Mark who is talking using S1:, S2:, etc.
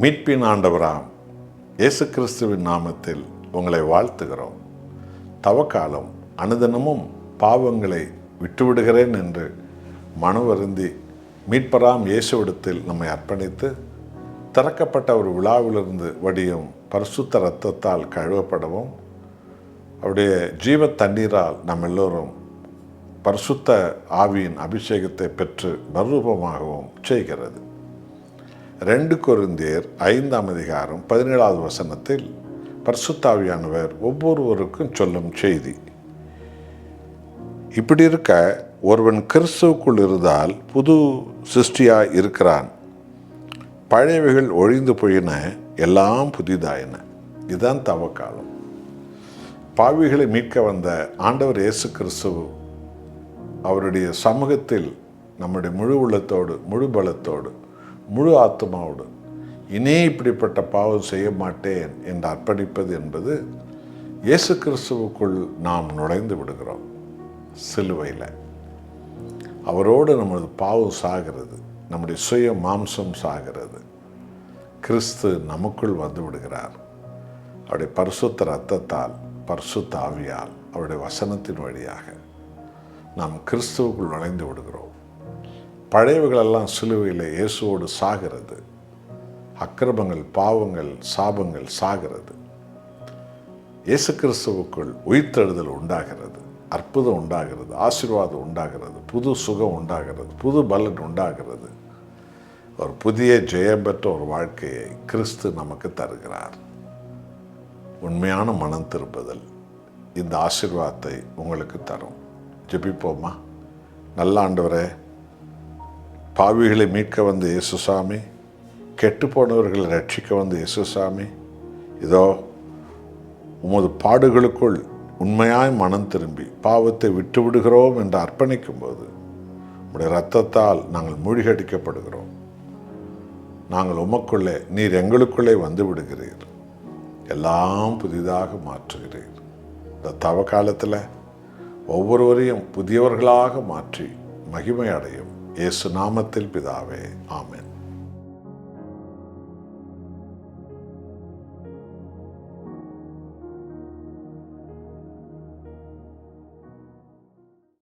S1: மீட்பின் ஆண்டவராம் இயேசு கிறிஸ்துவின் நாமத்தில் உங்களை வாழ்த்துகிறோம். தவக்காலம் அனுதினமும் பாவங்களை விட்டுவிடுகிறேன் என்று மனவருந்தி மீட்பராம் இயேசுவிடத்தில் நம்மை அர்ப்பணித்து திறக்கப்பட்ட ஒரு விழாவிலிருந்து வடியும் பரிசுத்த இரத்தத்தால் கழுவப்படவும் அவருடைய ஜீவ தண்ணீரால் நாம் எல்லோரும் பரிசுத்த ஆவியின் அபிஷேகத்தை பெற்று மறுரூபமாகவும் செய்கிறது. 2 கொரிந்தியர் 5ஆம் அதிகாரம் 17வது வசனத்தில் பரிசுத்த ஆவியானவர் ஒவ்வொருவருக்கும் சொல்லும் செய்தி இப்படி இருக்க, ஒருவன் கிறிஸ்துவுக்குள் இருந்தால் புது சிருஷ்டியாய் இருக்கிறான், பழையவைகள் ஒழிந்து போயின, எல்லாம் புதிதாயின. இதுதான் தவக்காலம். பாவிகளை மீட்க வந்த ஆண்டவர் இயேசு கிறிஸ்து அவருடைய சமூகத்தில் நம்முடைய முழு உள்ளத்தோடு, முழு பலத்தோடு, முழு ஆத்மாவோடு இனி இப்படிப்பட்ட பாவம் செய்ய மாட்டேன் என்று அர்ப்பணிப்பது என்பது இயேசு கிறிஸ்துவுக்குள் நாம் நுழைந்து விடுகிறோம். சிலுவையில் அவரோடு நமது பாவம் சாகிறது, நம்முடைய சுய மாம்சம் சாகிறது. கிறிஸ்து நமக்குள் வந்து விடுகிறார். அவருடைய பரிசுத்த இரத்தத்தால், பரிசுத்த ஆவியால், அவருடைய வசனத்தின் வழியாக நாம் கிறிஸ்துவுக்குள் நுழைந்து விடுகிறோம். பழையவைகளெல்லாம் சிலுவையில் இயேசுவோடு சாகிறது. அக்கிரமங்கள், பாவங்கள், சாபங்கள் சாகிறது. இயேசு கிறிஸ்துவுக்குள் உயிர்த்தெழுதல் உண்டாகிறது, அற்புதம் உண்டாகிறது, ஆசீர்வாதம் உண்டாகிறது, புது சுகம் உண்டாகிறது, புது பலன் உண்டாகிறது. ஒரு புதிய ஜெயம் பெற்ற ஒரு வாழ்க்கையை கிறிஸ்து நமக்கு தருகிறார். உண்மையான மனம் திரும்புதல் இந்த ஆசீர்வாதத்தை உங்களுக்கு தரும். ஜெபிப்போமா. நல்ல ஆண்டவரே, பாவிகளை மீட்க வந்த இயேசுசாமி, கெட்டுப்போனவர்களை ரட்சிக்க வந்த இயேசுசாமி, இதோ உமது பாடுகளுக்குள் உண்மையாய் மனம் திரும்பி பாவத்தை விட்டு விடுகிறோம் என்று அர்ப்பணிக்கும் போது உம்முடைய இரத்தத்தால் நாங்கள் மூழ்கடிக்கப்படுகிறோம். நாங்கள் உமக்குள்ளே, நீர் எங்களுக்குள்ளே வந்து விடுகிறீர், எல்லாம் புதிதாக மாற்றுகிறீர். இந்த தவ காலத்தில் ஒவ்வொருவரையும் புதியவர்களாக மாற்றி மகிமை அடையும். இயேசு நாமத்தில் பிதாவே, ஆமென்.